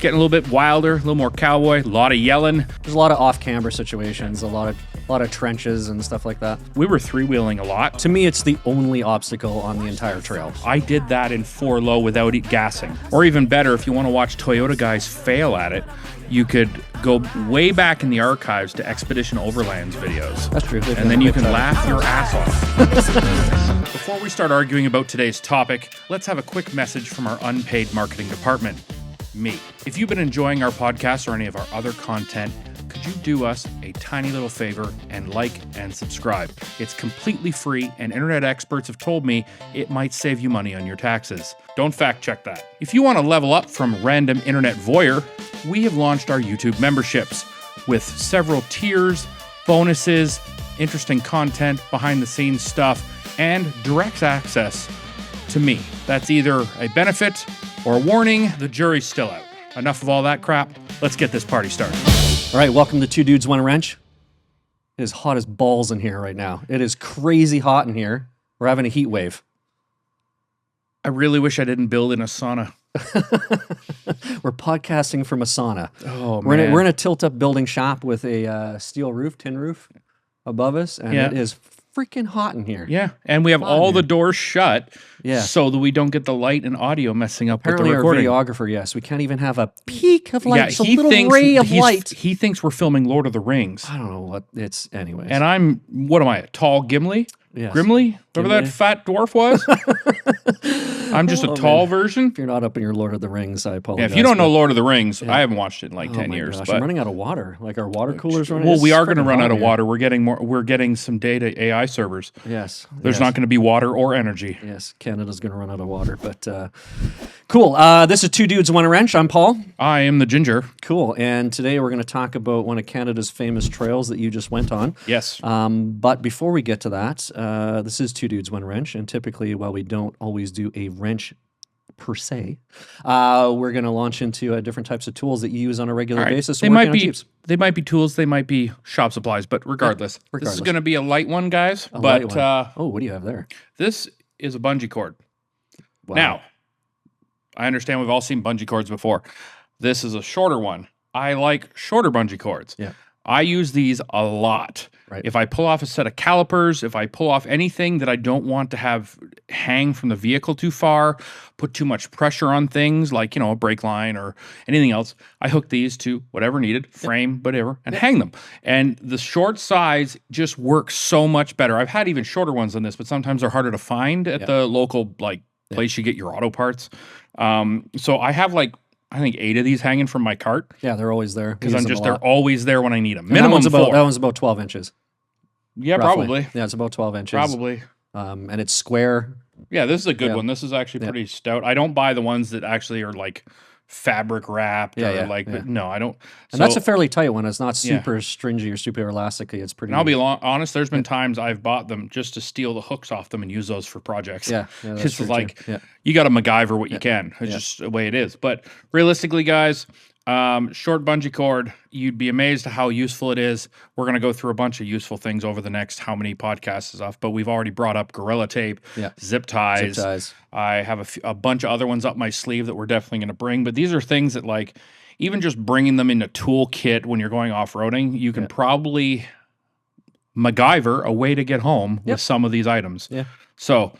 getting a little bit wilder, a little more cowboy, a lot of yelling. There's a lot of off-camber situations, a lot of trenches and stuff like that. We were three-wheeling a lot. To me, it's the only obstacle on the entire trail. I did that in 4 low without gassing. Or even better, if you want to watch Toyota guys fail at it, you could go way back in the archives to Expedition Overland's videos. That's true. And then you can laugh your ass off. Before we start arguing about today's topic, let's have a quick message from our unpaid marketing department, me. If you've been enjoying our podcast or any of our other content, could you do us a tiny little favor and like and subscribe? It's completely free, and internet experts have told me it might save you money on your taxes. Don't fact check that. If you want to level up from random internet voyeur, we have launched our YouTube memberships with several tiers, bonuses, interesting content, behind the scenes stuff, and direct access to me. That's either a benefit or a warning. The jury's still out. Enough of all that crap. Let's get this party started. All right, welcome to Two Dudes, One Wrench. It is hot as balls in here right now. It is crazy hot in here. We're having a heat wave. I really wish I didn't build in a sauna. We're podcasting from a sauna. Oh, we're man. in a tilt-up building shop with a steel roof, tin roof above us, and it is freaking hot in here. Yeah, and we have all the doors shut so that we don't get the light and audio messing up Apparently with the recording. Our videographer, yes, we can't even have a peak of light, Yeah, just a little ray of light. He thinks we're filming Lord of the Rings. I don't know what it's, anyways. And what am I, a tall Gimli? Yes. Grimly? Whatever that fat dwarf was? I'm just a tall version. If you're not up in your Lord of the Rings, I apologize. Yeah, if you don't know Lord of the Rings, I haven't watched it in like 10 years. Gosh, But I'm running out of water. Like our water cooler's running. Well, we are going to run out of water. We're getting more. We're getting some data AI servers. Yes. There's not going to be water or energy. Yes, Canada's going to run out of water. But cool. This is Two Dudes, One Wrench. I'm Paul. I am the Ginger. Cool. And today we're going to talk about one of Canada's famous trails that you just went on. Yes. But before we get to that, this is Two Dudes, One Wrench. And typically, while we don't always do a wrench per se, we're going to launch into different types of tools that you use on a regular basis. They might be tools, they might be shop supplies, but regardless. This is going to be a light one, guys. Light one. What do you have there? This is a bungee cord. Wow. Now, I understand we've all seen bungee cords before. This is a shorter one. I like shorter bungee cords. Yeah. I use these a lot. Right. If I pull off a set of calipers, if I pull off anything that I don't want to have hang from the vehicle too far, put too much pressure on things like, a brake line or anything else, I hook these to whatever needed, frame, whatever, and hang them. And the short size just works so much better. I've had even shorter ones than this, but sometimes they're harder to find at the local place you get your auto parts. So I have I think 8 of these hanging from my cart. Yeah, they're always there. Because they're always there when I need them. And Minimum that 4. That one's about 12 inches. Yeah, roughly. probably. Yeah, it's about 12 inches. Probably. And it's square. Yeah, this is a good one. This is actually pretty stout. I don't buy the ones that actually are fabric wrapped but no, I don't. And that's a fairly tight one. It's not super stringy or super elasticy. It's pretty. And I'll be honest, there's been times I've bought them just to steal the hooks off them and use those for projects. Yeah, it's you got to MacGyver what you can. It's just the way it is. But realistically, guys, short bungee cord, you'd be amazed at how useful it is. We're going to go through a bunch of useful things over the next how many podcasts is off, but we've already brought up Gorilla Tape, zip ties. I have a bunch of other ones up my sleeve that we're definitely going to bring, but these are things that even just bringing them in a toolkit when you're going off-roading, you can probably MacGyver a way to get home with some of these items. Yeah. So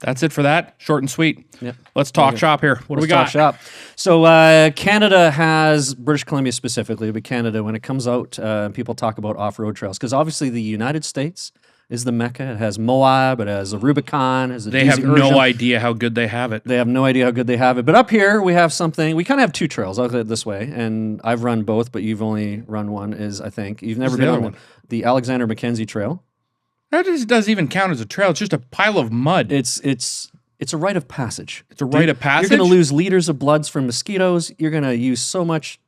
that's it for that. Short and sweet. Yep. Let's talk shop here. What do we got? Talk shop. So Canada has, British Columbia specifically, but Canada, when it comes out, people talk about off-road trails. Because obviously the United States is the Mecca. It has Moab. It has the Rubicon. They have no idea how good they have it. They have no idea how good they have it. But up here, we have something. We kind of have 2 trails. I'll look at it this way. And I've run both, but you've only run one, I think. You've never been on one. The Alexander Mackenzie Trail. That just doesn't even count as a trail. It's just a pile of mud. It's a rite of passage. It's a rite of passage? You're going to lose liters of bloods from mosquitoes. You're going to use so much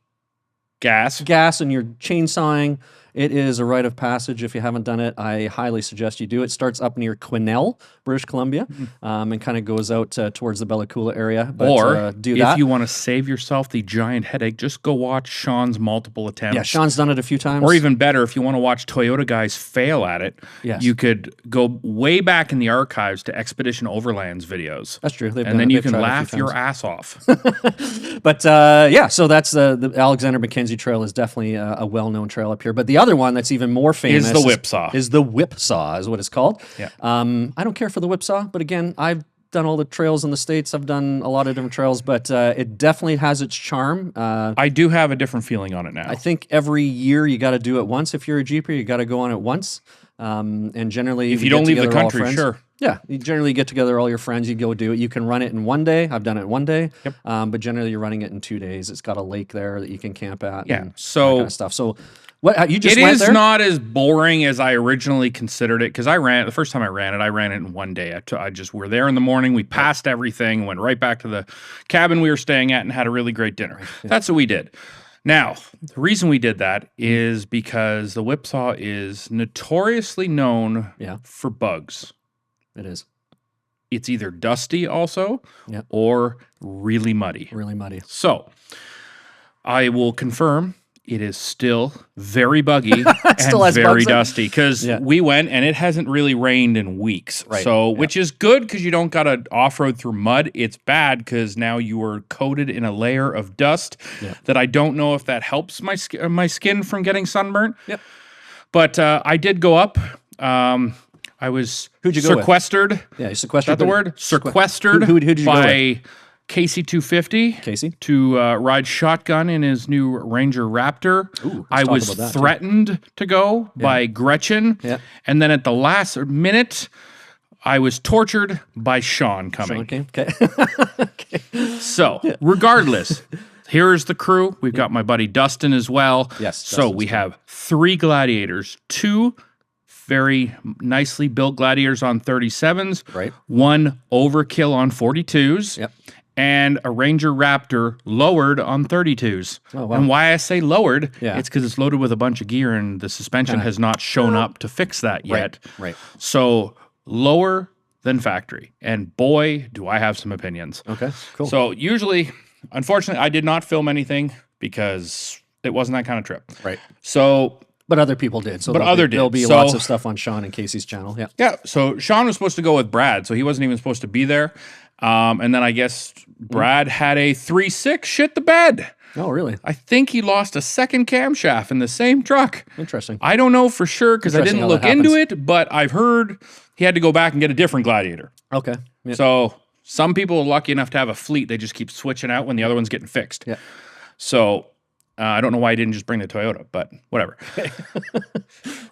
gas in your chainsawing. It is a rite of passage. If you haven't done it, I highly suggest you do. It starts up near Quesnel, British Columbia, and kind of goes out towards the Bella Coola area. But, Or do if that. you want to save yourself the giant headache, just go watch Sean's multiple attempts. Yeah, Sean's done it a few times. Or even better, if you want to watch Toyota guys fail at it, Yes. you could go way back in the archives to Expedition Overland's videos. That's true. And then you can laugh your ass off. But yeah, so that's the Alexander Mackenzie Trail is definitely a well-known trail up here. But the other one that's even more famous Is the Whipsaw. Is the Whipsaw, is what it's called. Yeah. I don't care for the Whipsaw, but again, I've done all the trails in the States. I've done a lot of different trails, but it definitely has its charm. I do have a different feeling on it now. I think every year you got to do it once. If you're a Jeeper, you got to go on it once. And generally, if you don't leave the country, sure. Yeah, you generally get together all your friends, you go do it. You can run it in one day. I've done it one day. Yep. But generally, you're running it in 2 days. It's got a lake there that you can camp at. Yeah. And So that kind of stuff. So what you just it went is there? not as boring as I originally considered it, because the first time I ran it in one day. We're there in the morning. We passed everything, went right back to the cabin we were staying at, and had a really great dinner. Yeah. That's what we did. Now, the reason we did that is because the Whipsaw is notoriously known for bugs. It is. It's either dusty also Yep. or really muddy. Really muddy. So I will confirm it is still very buggy Still and has very bugs in it? dusty, because we went and it hasn't really rained in weeks. Right. So, which is good because you don't got to off-road through mud. It's bad because now you are coated in a layer of dust that I don't know if that helps my skin from getting sunburnt. Yep. But I did go up. I was Who'd you go sequestered. with? Yeah, you sequestered. Is that the word? Sequestered who'd you go by Casey 250. Casey? To ride shotgun in his new Ranger Raptor. Ooh, I talk was about that, too. threatened to go by Gretchen. Yeah. And then at the last minute, I was tortured by Sean coming. Okay. So, regardless, here's the crew. We've got my buddy Dustin as well. Yes, So Dustin's we have 3 Gladiators, 2 very nicely built Gladiators on 37s, Right. 1 overkill on 42s, Yep. and a Ranger Raptor lowered on 32s. Oh, wow. And why I say lowered, Yeah. it's because it's loaded with a bunch of gear and the suspension has not shown up to fix that yet. Right. So lower than factory. And boy, do I have some opinions. Okay. Cool. So usually, unfortunately, I did not film anything because it wasn't that kind of trip. Right. So, But other people did. So But there'll be So- lots of stuff on Sean and Casey's channel. Yeah. yeah, so Sean was supposed to go with Brad, so he wasn't even supposed to be there. And then I guess Brad had a 3.6 shit the bed. Oh, really? I think he lost a second camshaft in the same truck. Interesting. I don't know for sure because I Interesting didn't how look that into it, but I've heard he had to go back and get a different Gladiator. Okay. Yeah. So some people are lucky enough to have a fleet. They just keep switching out when the other one's getting fixed. Yeah. So I don't know why he didn't just bring the Toyota, but whatever.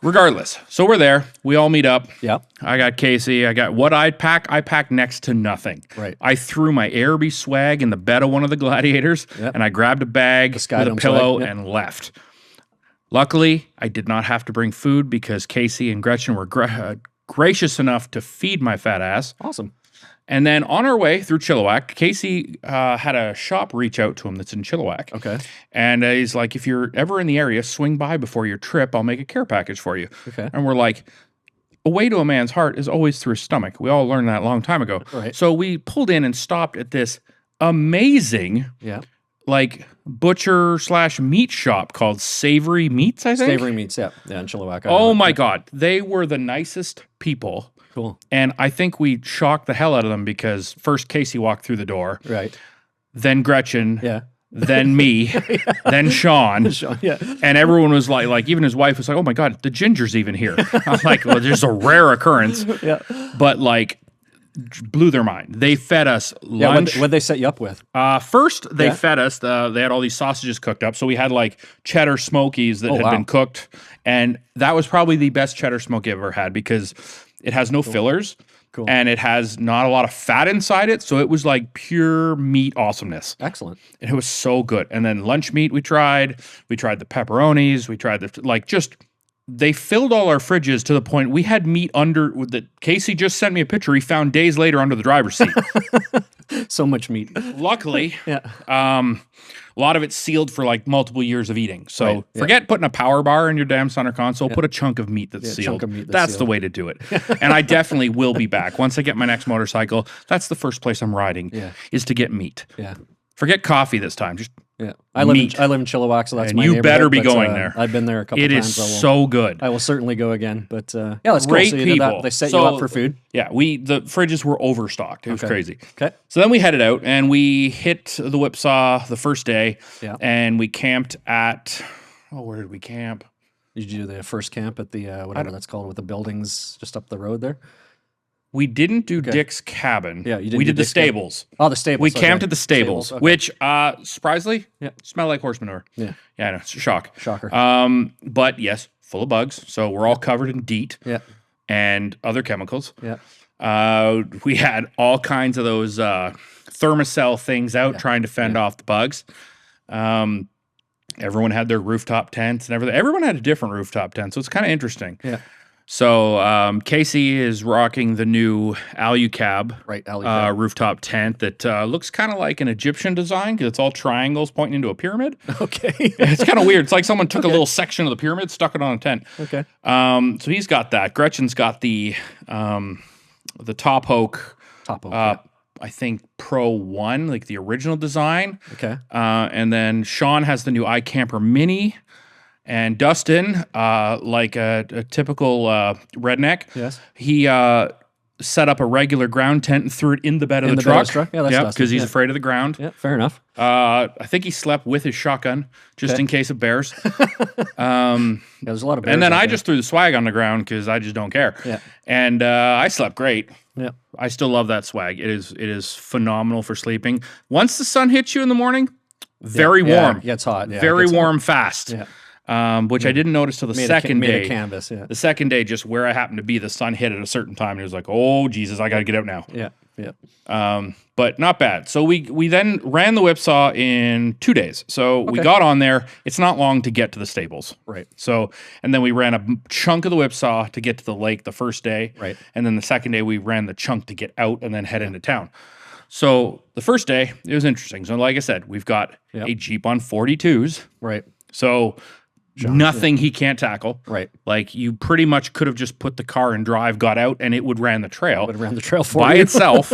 Regardless, so we're there. We all meet up. Yeah. I got Casey. I got what I'd pack. I packed next to nothing. Right. I threw my Airby swag in the bed of one of the Gladiators, Yep. and I grabbed a bag with a Skydome pillow swag, yep. and left. Luckily, I did not have to bring food because Casey and Gretchen were gracious enough to feed my fat ass. Awesome. And then on our way through Chilliwack, Casey had a shop reach out to him that's in Chilliwack. Okay. And he's like, if you're ever in the area, swing by before your trip. I'll make a care package for you. Okay. And we're like, a way to a man's heart is always through his stomach. We all learned that a long time ago. Right. So we pulled in and stopped at this amazing, Yeah. like, butcher / meat shop called Savory Meats, I think. Savory meats. Yeah. Yeah. In Chilliwack. Oh my God. They were the nicest people. Cool. And I think we shocked the hell out of them because first Casey walked through the door, Right. then Gretchen, Yeah. then me, then Sean. Sean, yeah. And everyone was like, even his wife was like, oh my God, the ginger's even here. I'm like, well, there's a rare occurrence. Yeah. But like, blew their mind. They fed us Yeah. lunch. What'd they set you up with? First, they Yeah. fed us, they had all these sausages cooked up. So we had like cheddar smokies that had wow. been cooked. And that was probably the best cheddar smoky I've ever had because it has no fillers. Cool. And it has not a lot of fat inside it. So it was like pure meat awesomeness. Excellent. And it was so good. And then lunch meat we tried. We tried the pepperonis. We tried they filled all our fridges to the point we had meat under that. Casey just sent me a picture he found days later under the driver's seat. So much meat. Luckily, Yeah. a lot of it's sealed for like multiple years of eating. So Right, yeah. forget putting a power bar in your damn center console. Put a chunk of meat that's Yeah, sealed. chunk of meat that's That's sealed. the way to do it. And I definitely will be back. Once I get my next motorcycle, that's the first place I'm riding, is to get meat. Yeah. Forget coffee this time. Just I live meat. in Chilliwack, so that's And my you neighborhood, better be but, going there. I've been there a couple it times. is so good. I will certainly go again. But yeah, that's Great cool. So you did people. that. They set you up for food. Yeah, the fridges were overstocked. It was crazy. Okay. So then we headed out and we hit the Whipsaw the first day. Yeah. And we camped at, where did we camp? Did you do the first camp at the whatever that's called with the buildings just up the road there? We didn't do Dick's cabin. Yeah, you didn't We do did the Dick's cabin. stables. Oh, the stables. We camped at the stables, okay. which surprisingly Yeah. smell like horse manure. Yeah. Yeah, I know. It's a shock. Shocker. But yes, full of bugs. So we're all covered in DEET Yeah. and other chemicals. Yeah. We had all kinds of those thermocell things out trying to fend off the bugs. Everyone had their rooftop tents and everything. Everyone had a different rooftop tent, so it's kind of interesting. Yeah. So Casey is rocking the new Alucab rooftop tent that looks kind of like an Egyptian design because it's all triangles pointing into a pyramid. Okay. It's kind of weird. It's like someone took a little section of the pyramid, stuck it on a tent. Okay. So he's got that. Gretchen's got the Top Oak. I think Pro 1, like the original design. Okay. And then Sean has the new iCamper Mini. And Dustin, like a typical redneck, Yes. he set up a regular ground tent and threw it in the bed of the truck. Yeah, that's Dustin. Because he's afraid of the ground. Yeah, fair enough. I think he slept with his shotgun just in case of bears. There's a lot of bears And then out I there. just threw the swag on the ground because I just don't care. Yeah. And I slept great. Yeah. I still love that swag. It is phenomenal for sleeping. Once the sun hits you in the morning, very warm. Yeah, it's hot. Yeah, very it's warm fast. Yeah. Which I didn't notice till the second made day. a canvas, yeah. The second day, just where I happened to be, the sun hit at a certain time, and it was like, oh Jesus, I got to get out now. Yeah, yeah. But not bad. So we then ran the Whipsaw in 2 days. So we got on there. It's not long to get to the stables. Right. So and then we ran a chunk of the Whipsaw to get to the lake the first day. Right. And then the second day we ran the chunk to get out and then head into town. So the first day it was interesting. So like I said, we've got a Jeep on 42s. Right. So nothing he can't tackle. Right. Like you pretty much could have just put the car in drive, got out, and it would ran the trail. Would have ran the trail for by you. itself,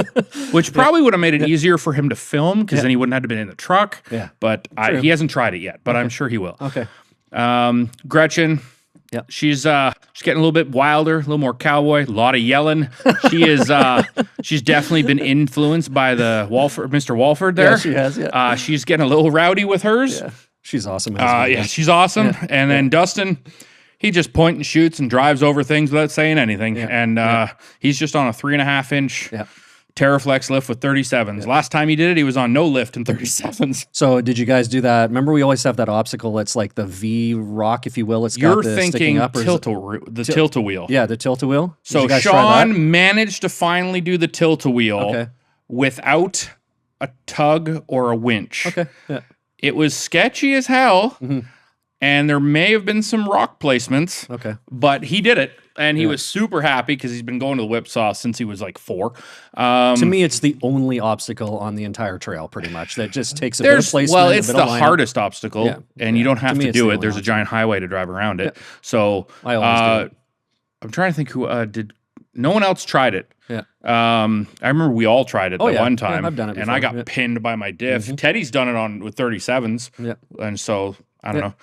which probably would have made it easier for him to film because then he wouldn't have to been in the truck. Yeah. But he hasn't tried it yet, but I'm sure he will. Okay. Gretchen. Yeah. She's getting a little bit wilder, a little more cowboy, a lot of yelling. She is she's definitely been influenced by the Mr. Walford there. Yeah, she has, yeah. She's getting a little rowdy with hers. Yeah. She's awesome. Yeah, she's awesome. Yeah. And then Dustin, he just point and shoots and drives over things without saying anything. Yeah. And he's just on a 3.5-inch Terraflex lift with 37s. Last time he did it, he was on no lift in 37s. So did you guys do that? Remember, we always have that obstacle. It's like the V rock, if you will. It's You're got the thinking sticking up. the tilt-a-wheel. Yeah, the tilt-a-wheel. So Sean managed to finally do the tilt-a-wheel without a tug or a winch. Okay. Yeah. It was sketchy as hell, and there may have been some rock placements. Okay. But he did it, and he was super happy because he's been going to the Whipsaw since he was like 4. To me, it's the only obstacle on the entire trail, pretty much. That just takes a bit of placement. Well, it's a bit the of lineup. hardest obstacle, and you don't have to do it. There's a option. giant highway to drive around it. So I always do it. I'm trying to think who did. No one else tried it. Yeah. I remember we all tried it one time. Yeah, I've done it and I before. got pinned by my diff. Teddy's done it with 37s. Yeah. And so I don't know.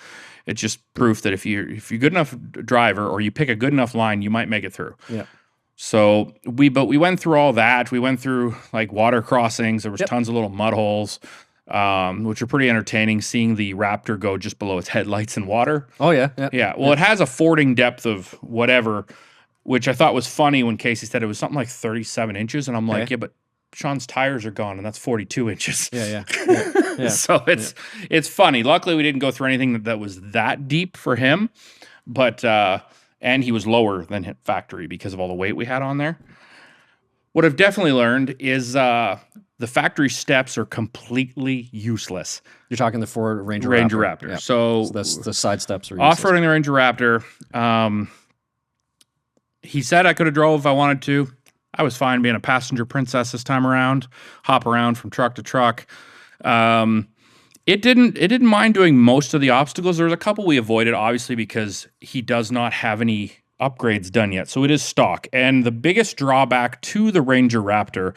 It's just proof that if you're a good enough driver or you pick a good enough line, you might make it through. Yeah. So we went through all that. We went through like water crossings. There was tons of little mud holes, which are pretty entertaining. Seeing the Raptor go just below its headlights in water. Oh yeah. Yeah. Well, it has a fording depth of whatever, which I thought was funny when Casey said it was something like 37 inches. And I'm like, yeah, but Sean's tires are gone and that's 42 inches. Yeah. So it's funny. Luckily, we didn't go through anything that was that deep for him. But, and he was lower than factory because of all the weight we had on there. What I've definitely learned is the factory steps are completely useless. You're talking the Ford Ranger Raptor. Yeah. So the side steps are useless. off-roading the Ranger Raptor, he said I could have drove if I wanted to. I was fine being a passenger princess this time around, hop around from truck to truck. It didn't mind doing most of the obstacles. There was a couple we avoided, obviously, because he does not have any upgrades done yet. So it is stock. And the biggest drawback to the Ranger Raptor,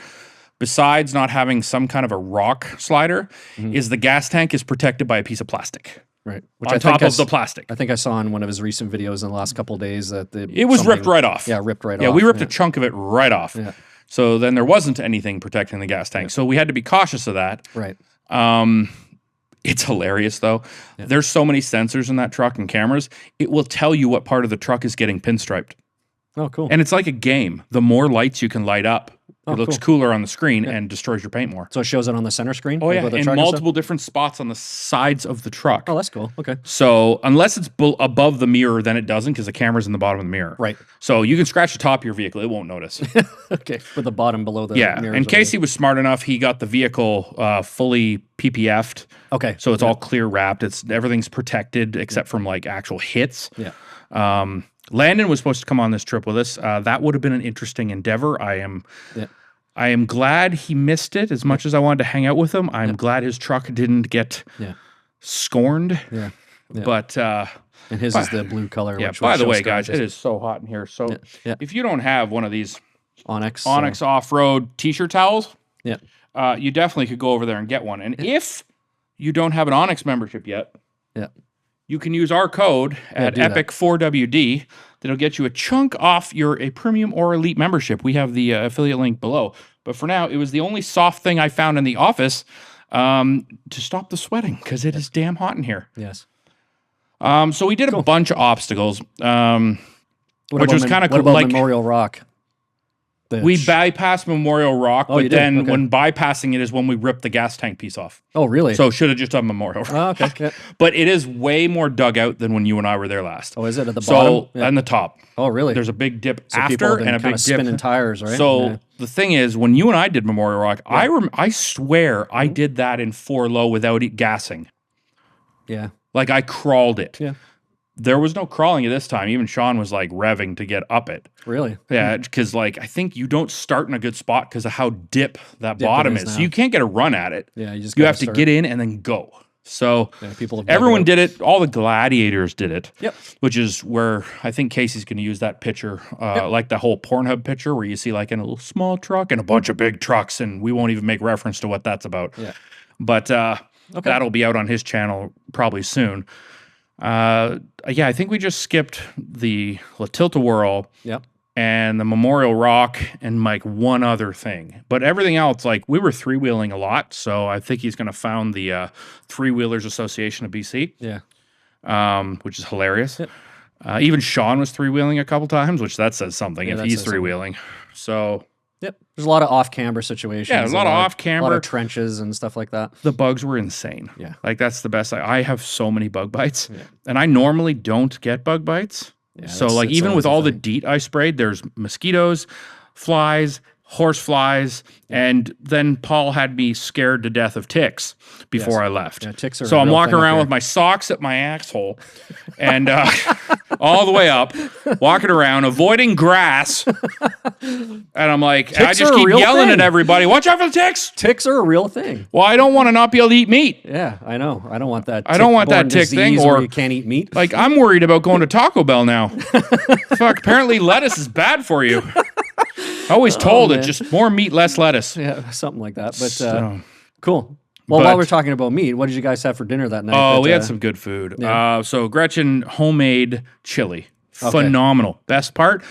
besides not having some kind of a rock slider, is the gas tank is protected by a piece of plastic. Right. On top of the plastic. I think I saw in one of his recent videos in the last couple of days that it was ripped right off. Yeah, ripped right off. Yeah, we ripped a chunk of it right off. Yeah. So then there wasn't anything protecting the gas tank. So we had to be cautious of that. Right. It's hilarious, though. Yeah. There's so many sensors in that truck and cameras. It will tell you what part of the truck is getting pinstriped. Oh, cool. And it's like a game. The more lights you can light up, it looks cooler on the screen and destroys your paint more. So it shows it on the center screen? Oh, yeah, in multiple different spots on the sides of the truck. Oh, that's cool. Okay. So unless it's above the mirror, then it doesn't, because the camera's in the bottom of the mirror. Right. So you can scratch the top of your vehicle. It won't notice. Okay. For the bottom below the mirror. And Casey was smart enough. He got the vehicle fully PPF'd. Okay. So it's all clear wrapped. Everything's protected except from like actual hits. Yeah. Landon was supposed to come on this trip with us. That would have been an interesting endeavor. I am glad he missed it as much as I wanted to hang out with him. I'm glad his truck didn't get scorned. Yeah. But and his is the blue color. Yeah. Which by the way, guys, it is so hot in here. So if you don't have one of these Onyx off-road t-shirt towels, you definitely could go over there and get one. And if you don't have an Onyx membership yet, you can use our code at EPIC4WD. That'll get you a chunk off a premium or elite membership. We have the affiliate link below. But for now, it was the only soft thing I found in the office to stop the sweating, because it is damn hot in here. Yes. So we did a bunch of obstacles, which was kind of cool. What about Memorial Rock? We bypassed Memorial Rock, but then when bypassing it is when we ripped the gas tank piece off. Oh, really? So should have just done Memorial Rock. Oh, okay. Yeah. But it is way more dug out than when you and I were there last. Oh, is it at the bottom? And the top. Oh, really? There's a big dip so after and a big dip. Spinning tires, right? So the thing is, when you and I did Memorial Rock, I swear I did that in 4 low without gassing. Yeah. Like I crawled it. Yeah. There was no crawling at this time. Even Sean was like revving to get up it. Really? Yeah, because like I think you don't start in a good spot because of how dip that bottom is. So you can't get a run at it. Yeah, you have to get in and then go. So everyone did it. All the Gladiators did it. Yep. Which is where I think Casey's going to use that picture, like the whole Pornhub picture where you see like in a little small truck and a bunch of big trucks, and we won't even make reference to what that's about. Yeah. But that'll be out on his channel probably soon. I think we just skipped the La Tilt-A-Whirl and the Memorial Rock and like one other thing. But everything else, like we were three-wheeling a lot, so I think he's going to found the Three-Wheelers Association of BC. Yeah. Which is hilarious. Yep. Even Sean was three-wheeling a couple times, which that says something if he's three-wheeling. So... Yep. There's a lot of off-camber situations. Yeah, there's a lot of off-camber. A lot of trenches and stuff like that. The bugs were insane. Yeah. Like, that's the best. I have so many bug bites. Yeah. And I normally don't get bug bites. Yeah, so, like, even with all the DEET I sprayed, there's mosquitoes, flies, horse flies, and then Paul had me scared to death of ticks before I left. Yeah, ticks are so I'm walking around with my socks at my asshole and all the way up, walking around, avoiding grass. And I'm like, ticks I just keep yelling at everybody, watch out for the ticks. Ticks are a real thing. Well, I don't want to not be able to eat meat. Yeah, I know. I don't want that. I don't want that tick thing. Or you can't eat meat. Like, I'm worried about going to Taco Bell now. Fuck, apparently lettuce is bad for you. I always told it, just more meat, less lettuce. Yeah, something like that. But cool. Well, while we're talking about meat, what did you guys have for dinner that night? Oh, we had some good food. Yeah. So Gretchen homemade chili. Phenomenal. Best part,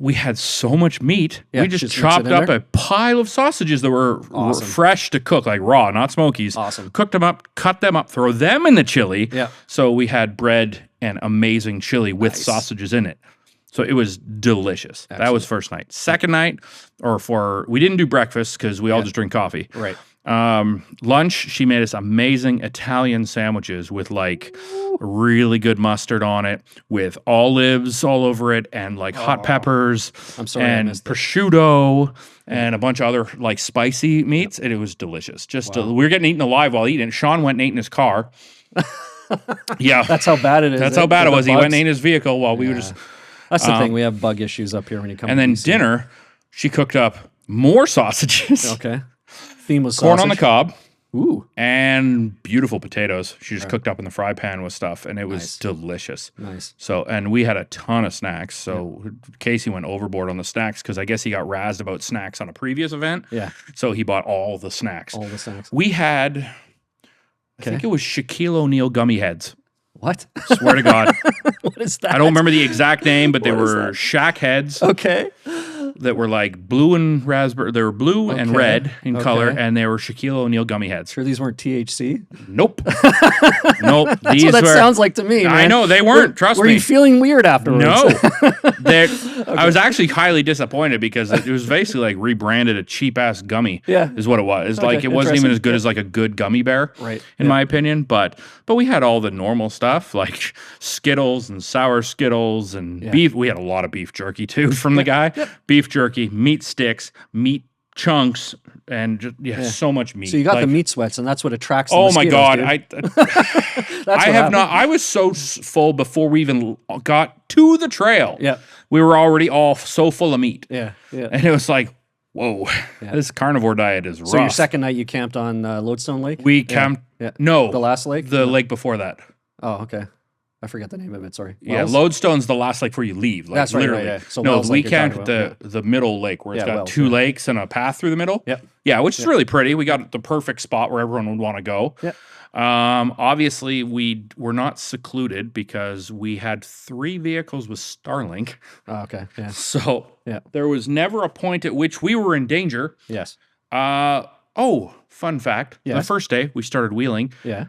we had so much meat. Yeah, we just chopped up a pile of sausages that were fresh to cook, like raw, not smokies. Awesome. Cooked them up, cut them up, throw them in the chili. Yeah. So we had bread and amazing chili with sausages in it. So it was delicious. Excellent. That was first night. Second night, we didn't do breakfast because we all just drink coffee. Right. Lunch, she made us amazing Italian sandwiches with like really good mustard on it, with olives all over it, and like hot peppers. I'm sorry, and prosciutto and a bunch of other like spicy meats, and it was delicious. We were getting eaten alive while eating. Sean went and ate in his car. Yeah, that's how bad it is. That's how bad it was. He went and ate in his vehicle while we were just. That's the thing. We have bug issues up here when you come. And then dinner, she cooked up more sausages. Okay. Theme was corn sausage. on the cob. Ooh. and beautiful potatoes. She just cooked up in the fry pan with stuff, and it was delicious. Nice. So, and we had a ton of snacks. So Casey went overboard on the snacks because I guess he got razzed about snacks on a previous event. Yeah. So he bought all the snacks. All the snacks. We had, I think it was Shaquille O'Neal gummy heads. What? Swear to God. What is that? I don't remember the exact name, but they were Shaq heads. Okay. That were like blue and raspberry. They were blue and red in color, and they were Shaquille O'Neal gummy heads. Sure, these weren't THC. Nope. Nope. That's what that sounds like to me. Man. I know they weren't. Trust me. Were you feeling weird afterwards? No. I was actually highly disappointed because it was basically like rebranded a cheap ass gummy. Yeah, is what it was. It's like it wasn't even as good as like a good gummy bear, right? In my opinion. But we had all the normal stuff like Skittles and sour Skittles and beef. We had a lot of beef jerky too from the guy. Beef jerky, meat sticks, meat chunks, and just so much meat. So you got the meat sweats, and that's what attracts. Oh my God! Dude. I have not. I was so full before we even got to the trail. Yeah, we were already all so full of meat. Yeah. And it was like, whoa, this carnivore diet is rough. So your second night, you camped on Lodestone Lake. We camped. Yeah. No, the last lake. The lake before that. Oh, okay. I forget the name of it. Sorry. Wells? Yeah, Lodestone's the last lake before you leave. Like, that's right. Literally. Right, yeah. So no, Wells we camped at the middle lake where it's got two lakes and a path through the middle. Yep. Yeah, which is really pretty. We got the perfect spot where everyone would want to go. Yep. Obviously, we were not secluded because we had 3 vehicles with Starlink. Oh, okay. Yeah. So there was never a point at which we were in danger. Yes. Fun fact. Yeah. The first day we started wheeling. Yeah.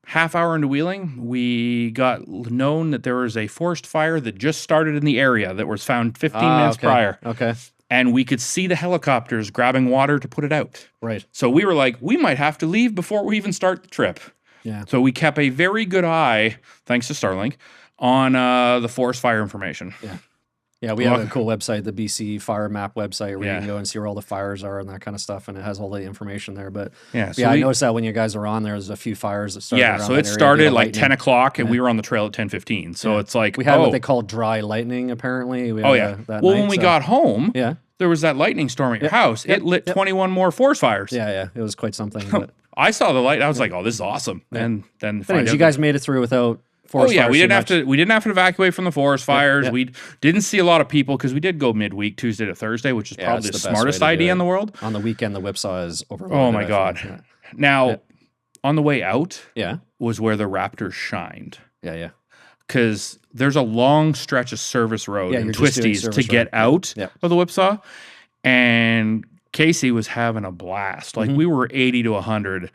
Half hour into wheeling, we got known that there was a forest fire that just started in the area that was found 15 minutes prior. Okay. And we could see the helicopters grabbing water to put it out. Right. So we were like, we might have to leave before we even start the trip. Yeah. So we kept a very good eye, thanks to Starlink, on the forest fire information. Yeah. Yeah, we have a cool website, the BC Fire Map website, where you can go and see where all the fires are and that kind of stuff, and it has all the information there. But I noticed that when you guys were on, there's a few fires that started. Yeah, so it started like 10 o'clock, and we were on the trail at 10:15. So it's like we had what they call dry lightning. Apparently, we when we got home, there was that lightning storm at your house. It lit 21 more forest fires. Yeah, it was quite something. But I saw the light. I was like, "Oh, this is awesome!" And then you guys made it through without. We didn't have to. We didn't have to evacuate from the forest fires. We didn't see a lot of people because we did go midweek, Tuesday to Thursday, which is probably the smartest idea in the world. On the weekend, the Whipsaw is overloaded. Oh my God! Now, on the way out, was where the Raptors shined. Yeah. Because there's a long stretch of service road and twisties to get out of the Whipsaw, and Casey was having a blast. Like we were 80 to 100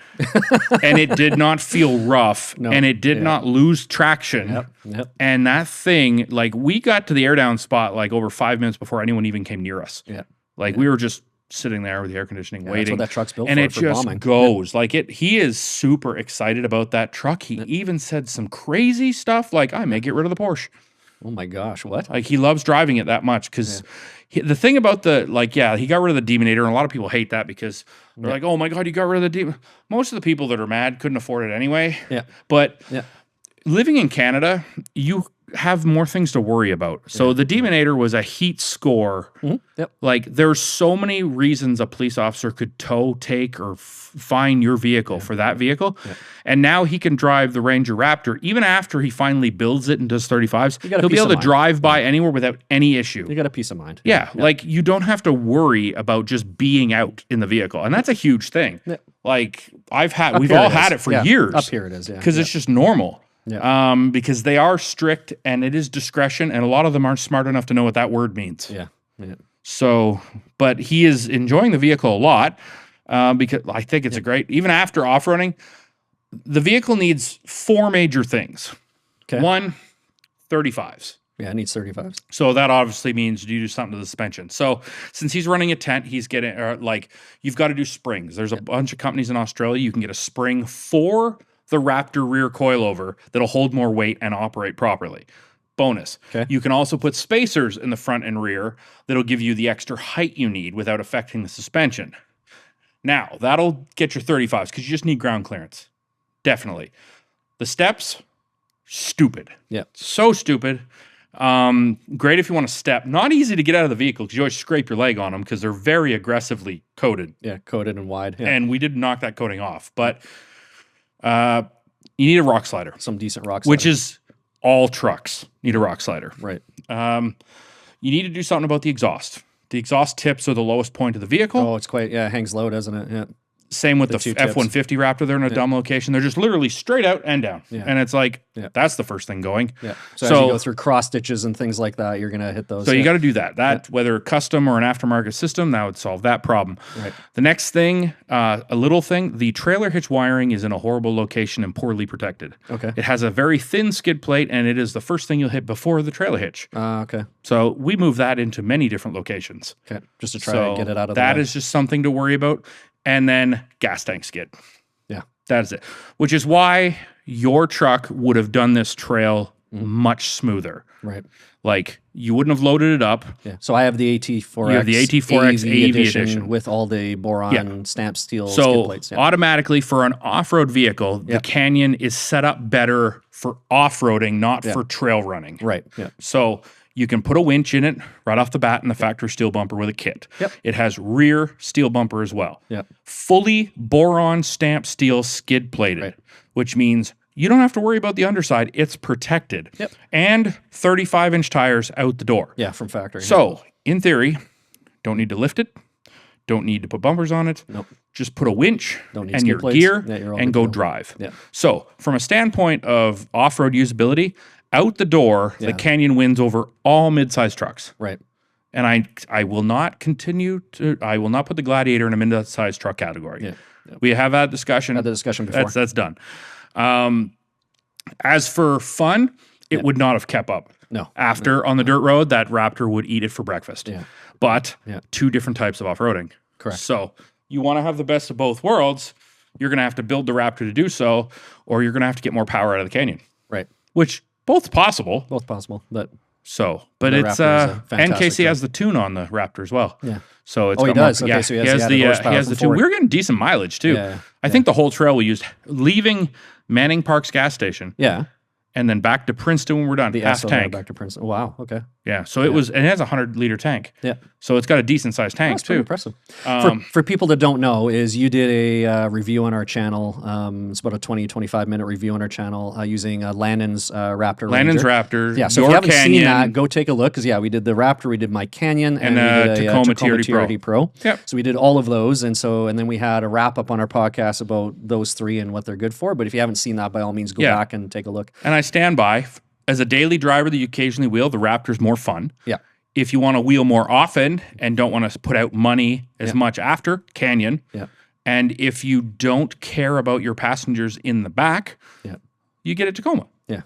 and it did not feel rough and it did not lose traction. And that thing, like we got to the air down spot like over 5 minutes before anyone even came near us. We were just sitting there with the air conditioning waiting. That's what that truck's built and for, it just bombing. Goes. Like he is super excited about that truck. He even said some crazy stuff like, I may get rid of the Porsche. Oh my gosh, what? Like he loves driving it that much because the thing about he got rid of the Demonator, and a lot of people hate that because they're like, oh my God, you got rid of the Demon. Most of the people that are mad couldn't afford it anyway. Yeah. But living in Canada, you have more things to worry about. So the Demonator was a heat score. Like there's so many reasons a police officer could tow, take, or fine your vehicle for that vehicle. And now he can drive the Ranger Raptor. Even after he finally builds it and does 35s, he'll be able to drive by anywhere without any issue. You got a peace of mind. Yeah. Like you don't have to worry about just being out in the vehicle. And that's a huge thing. Like we've all had it for years. Up here it is, because it's just normal. Because they are strict and it is discretion, and a lot of them aren't smart enough to know what that word means. So, but he is enjoying the vehicle a lot because I think it's a great, even after off-roading, the vehicle needs 4 major things. Okay. 1, 35s. Yeah, it needs 35s. So that obviously means you do something to the suspension. So since he's running a tent, he's getting, you've got to do springs. There's a bunch of companies in Australia. You can get a spring for the Raptor rear coilover that'll hold more weight and operate properly. Bonus. Okay. You can also put spacers in the front and rear that'll give you the extra height you need without affecting the suspension. Now, that'll get your 35s because you just need ground clearance. Definitely. The steps, stupid. Yeah. So stupid. Great if you want to step. Not easy to get out of the vehicle because you always scrape your leg on them because they're very aggressively coated. Yeah, coated and wide. Yeah. And we did knock that coating off. But you need a rock slider. Some decent rock slider. Which is all trucks need a rock slider. Right. You need to do something about the exhaust. The exhaust tips are the lowest point of the vehicle. Oh, it's quite, it hangs low, doesn't it? Yeah. Same with the F-150 Raptor. They're in a dumb location. They're just literally straight out and down. Yeah. And it's like, that's the first thing going. Yeah. So as you go through cross stitches and things like that, you're going to hit those. So you got to do that. Whether custom or an aftermarket system, that would solve that problem. Right. The next thing, a little thing, the trailer hitch wiring is in a horrible location and poorly protected. Okay. It has a very thin skid plate, and it is the first thing you'll hit before the trailer hitch. Okay. So we move that into many different locations. Okay. Just to try to get it out of the way. That way. is just something to worry about. And then gas tank skid. Yeah. That is it. Which is why your truck would have done this trail much smoother. Right. Like, you wouldn't have loaded it up. Yeah. So I have the AT4X. You have the AT4X AV edition with all the boron stamp steel skid plates. So automatically for an off-road vehicle, the Canyon is set up better for off-roading, not for trail running. Right. Yeah. So you can put a winch in it right off the bat in the factory steel bumper with a kit. Yep. It has rear steel bumper as well. Yep. Fully boron stamp steel skid plated, which means you don't have to worry about the underside. It's protected. Yep. And 35-inch tires out the door. Yeah, from factory. So, in theory, don't need to lift it. Don't need to put bumpers on it. Nope. Just put a winch and your gear and go drive. Yeah. So, from a standpoint of off-road usability, out the door, the Canyon wins over all mid-sized trucks. Right. And I will not put the Gladiator in a mid-sized truck category. Yeah. We have had discussion. Had the discussion before. That's done. As for fun, it would not have kept up. No. After on the dirt road, that Raptor would eat it for breakfast. Yeah. But two different types of off-roading. Correct. So you want to have the best of both worlds, you're going to have to build the Raptor to do so, or you're going to have to get more power out of the Canyon. Right. Which both possible. Both possible. But it's and Casey has the tune on the Raptor as well. Yeah. So it's he does. Okay, so he has the tune. We're getting decent mileage too. Yeah. I think the whole trail we used, leaving Manning Park's gas station. Yeah. And then back to Princeton when we're done. Half tank. Back to Princeton. Wow. Okay. Yeah. So it has a 100-liter tank. Yeah. So it's got a decent sized tank That's too. Pretty impressive. For people that don't know, is you did a review on our channel. It's about a 20-25 minute review on our channel using Landon's Raptor. Landon's Raptor. Yeah. So if you haven't seen that, go take a look because we did the Raptor, we did my Canyon, and we did a Tacoma TRD Pro. Yep. So we did all of those, and then we had a wrap up on our podcast about those three and what they're good for. But if you haven't seen that, by all means, go back and take a look. And I stand by. As a daily driver that you occasionally wheel, the Raptor's more fun. Yeah. If you want to wheel more often and don't want to put out money as much after, Canyon. Yeah. And if you don't care about your passengers in the back, you get a Tacoma. Yeah.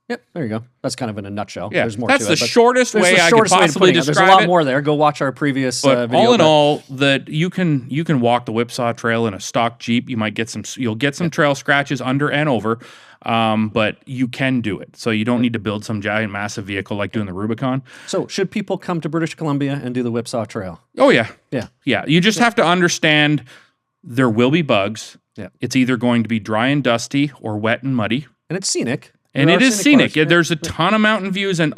Yep. There you go. That's kind of in a nutshell. Yeah. There's more That's to the shortest way I could possibly describe it. There's a lot more there. Go watch our previous video. All in all, that you can walk the Whipsaw trail in a stock Jeep. You'll get some trail scratches under and over. But you can do it. So you don't need to build some giant, massive vehicle like doing the Rubicon. So should people come to British Columbia and do the Whipsaw Trail? Oh, yeah. Yeah. Yeah. You just have to understand there will be bugs. Yeah. It's either going to be dry and dusty or wet and muddy. And it's scenic. And it is scenic. There's a ton of mountain views. And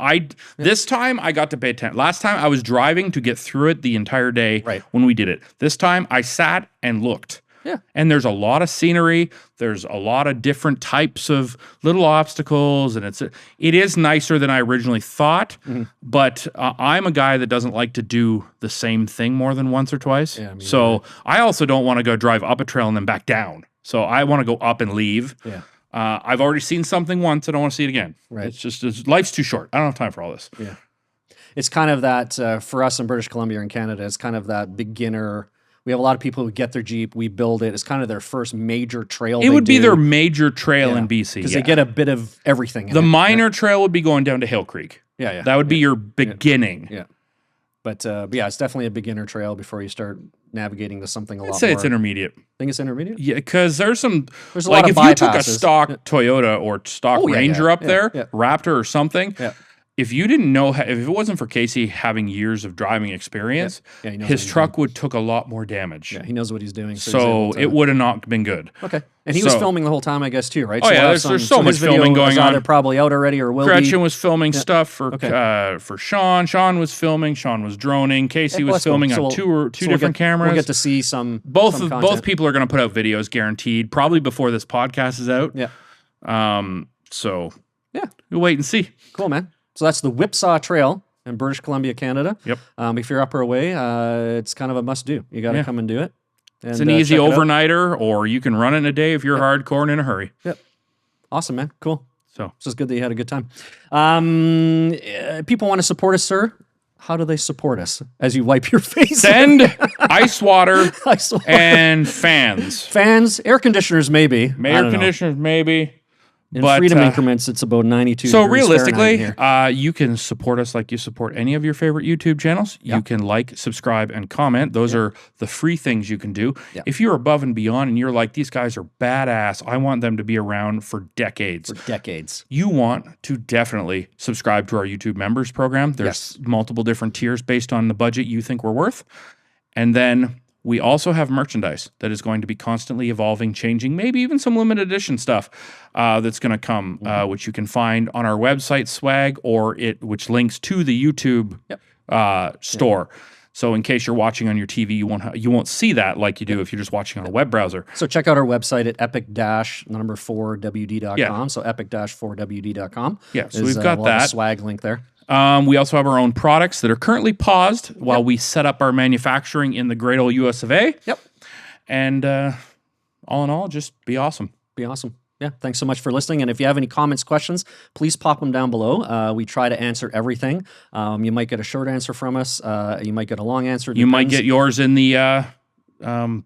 this time I got to pay attention. Last time I was driving to get through it the entire day when we did it. This time I sat and looked. Yeah. And there's a lot of scenery. There's a lot of different types of little obstacles. And it is nicer than I originally thought. Mm-hmm. But I'm a guy that doesn't like to do the same thing more than once or twice. Yeah, so I also don't want to go drive up a trail and then back down. So I want to go up and leave. Yeah. I've already seen something once. I don't want to see it again. Right. It's just life's too short. I don't have time for all this. Yeah. It's kind of that, for us in British Columbia and Canada, it's kind of that beginner. We have a lot of people who get their Jeep, we build it. It's kind of their first major trail. It would be their major trail in BC. Because they get a bit of everything. The minor trail would be going down to Hill Creek. Yeah. That would be your beginning. Yeah. But it's definitely a beginner trail before you start navigating to something a lot more. I'd say it's intermediate. Think it's intermediate? Yeah, because there's a lot of if you took a bypasses. stock Toyota or stock Ranger up there, yeah. Raptor or something, if you didn't know, if it wasn't for Casey having years of driving experience, he knows his what he's truck would took a lot more damage. Yeah, he knows what he's doing. So he's able to- it would have not been good. Okay. And he was filming the whole time, I guess, too, right? Oh, yeah, we'll have there's so much his video filming going is on. either probably out already or will Gretchen be. was filming stuff for Sean. Sean was filming. Sean was droning. Casey was filming on two different cameras. We'll get to see some both content. people are going to put out videos, guaranteed, probably before this podcast is out. Yeah. So yeah, we'll wait and see. Cool, man. So that's the Whipsaw Trail in British Columbia, Canada. Yep. If you're up or away, it's kind of a must do. You got to come and do it. And, it's an easy overnighter, or you can run it in a day if you're hardcore and in a hurry. Yep. Awesome, man. Cool. So it's just good that you had a good time. People want to support us, sir. How do they support us as you wipe your face? Send ice water and fans. Fans, air conditioners, maybe. Air conditioners, maybe. In freedom increments, it's about 92 So degrees realistically, Fahrenheit here. you can support us like you support any of your favorite YouTube channels. You can like, subscribe, and comment. Those are the free things you can do. If you're above and beyond and you're like, these guys are badass, I want them to be around for decades. You want to definitely subscribe to our YouTube members program. There's multiple different tiers based on the budget you think we're worth. And then we also have merchandise that is going to be constantly evolving, changing, maybe even some limited edition stuff that's going to come, which you can find on our website, Swag, or which links to the YouTube store. So in case you're watching on your TV, you won't see that like you do if you're just watching on a web browser. So check out our website at epic-4wd.com. So epic-4wd.com. Yeah, so we've got we'll have that. a swag link there. We also have our own products that are currently paused while we set up our manufacturing in the great old US of A. Yep. And all in all, just be awesome. Be awesome. Yeah, thanks so much for listening. And if you have any comments, questions, please pop them down below. We try to answer everything. You might get a short answer from us. You might get a long answer. You might get yours in the hotline?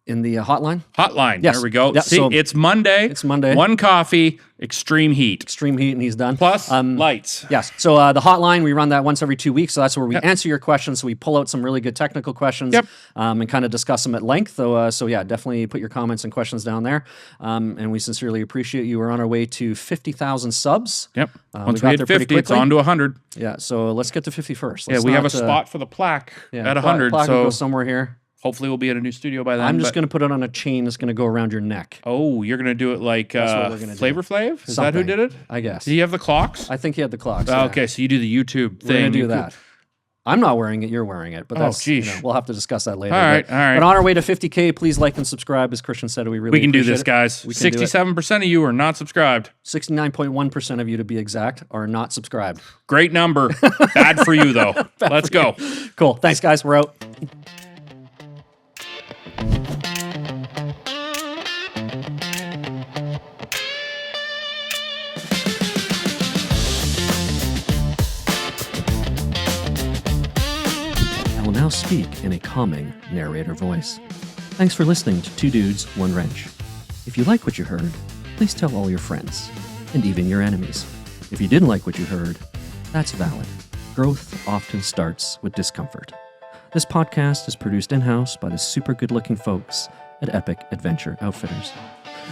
Hotline. Yes. There we go. Yeah, See, so it's Monday. It's Monday. One coffee, extreme heat. Extreme heat, and he's done. Plus lights. Yes. So the hotline, we run that once every 2 weeks. So that's where we answer your questions. So we pull out some really good technical questions and kind of discuss them at length. So yeah, definitely put your comments and questions down there. And we sincerely appreciate you. We're on our way to 50,000 subs. Yep. Once we hit 50, it's on to 100. Yeah. So let's get to 50 first. We have a spot for the plaque at 100. Plaque so will go somewhere here. Hopefully we'll be at a new studio by then. I'm just going to put it on a chain that's going to go around your neck. Oh, you're going to do it like Flavor Flav? Is that who did it? I guess. Do you have the clocks? I think he had the clocks. Okay, so you do the YouTube thing. We're going to do that. I'm not wearing it. You're wearing it. But that's, we'll have to discuss that later. All right. But on our way to 50K, please like and subscribe. As Christian said, we can do this, guys. 67% of you are not subscribed. 69.1% of you, to be exact, are not subscribed. Great number. Bad for you, though. Let's go. Cool. Thanks, guys. We're out. Now speak in a calming narrator voice. Thanks for listening to Two Dudes, One Wrench. If you like what you heard, please tell all your friends, and even your enemies. If you didn't like what you heard, that's valid. Growth often starts with discomfort. This podcast is produced in-house by the super good-looking folks at Epic Adventure Outfitters.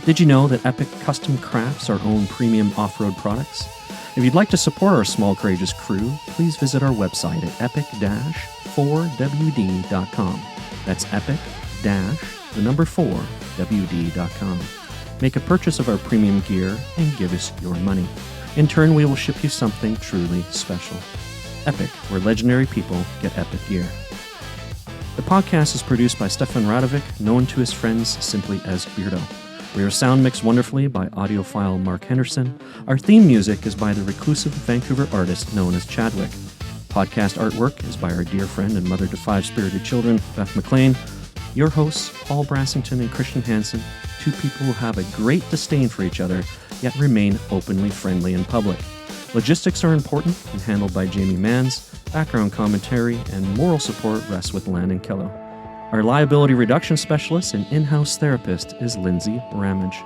Did you know that Epic custom crafts our own premium off-road products? If you'd like to support our small, courageous crew, please visit our website at epic-4wd.com. That's epic-4wd.com. Make a purchase of our premium gear and give us your money. In turn, we will ship you something truly special. Epic, where legendary people get epic gear. The podcast is produced by Stefan Radovic, known to his friends simply as Beardo. We are sound mixed wonderfully by audiophile Mark Henderson. Our theme music is by the reclusive Vancouver artist known as Chadwick. Podcast artwork is by our dear friend and mother to 5 spirited children, Beth McLean. Your hosts, Paul Brassington and Christian Hansen, two people who have a great disdain for each other, yet remain openly friendly in public. Logistics are important and handled by Jamie Manns. Background commentary and moral support rests with Landon Kello. Our liability reduction specialist and in-house therapist is Lindsay Ramage.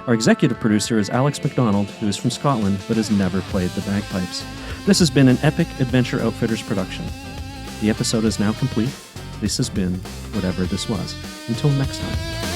Our executive producer is Alex McDonald, who is from Scotland but has never played the bagpipes. This has been an Epic Adventure Outfitters production. The episode is now complete. This has been whatever this was. Until next time.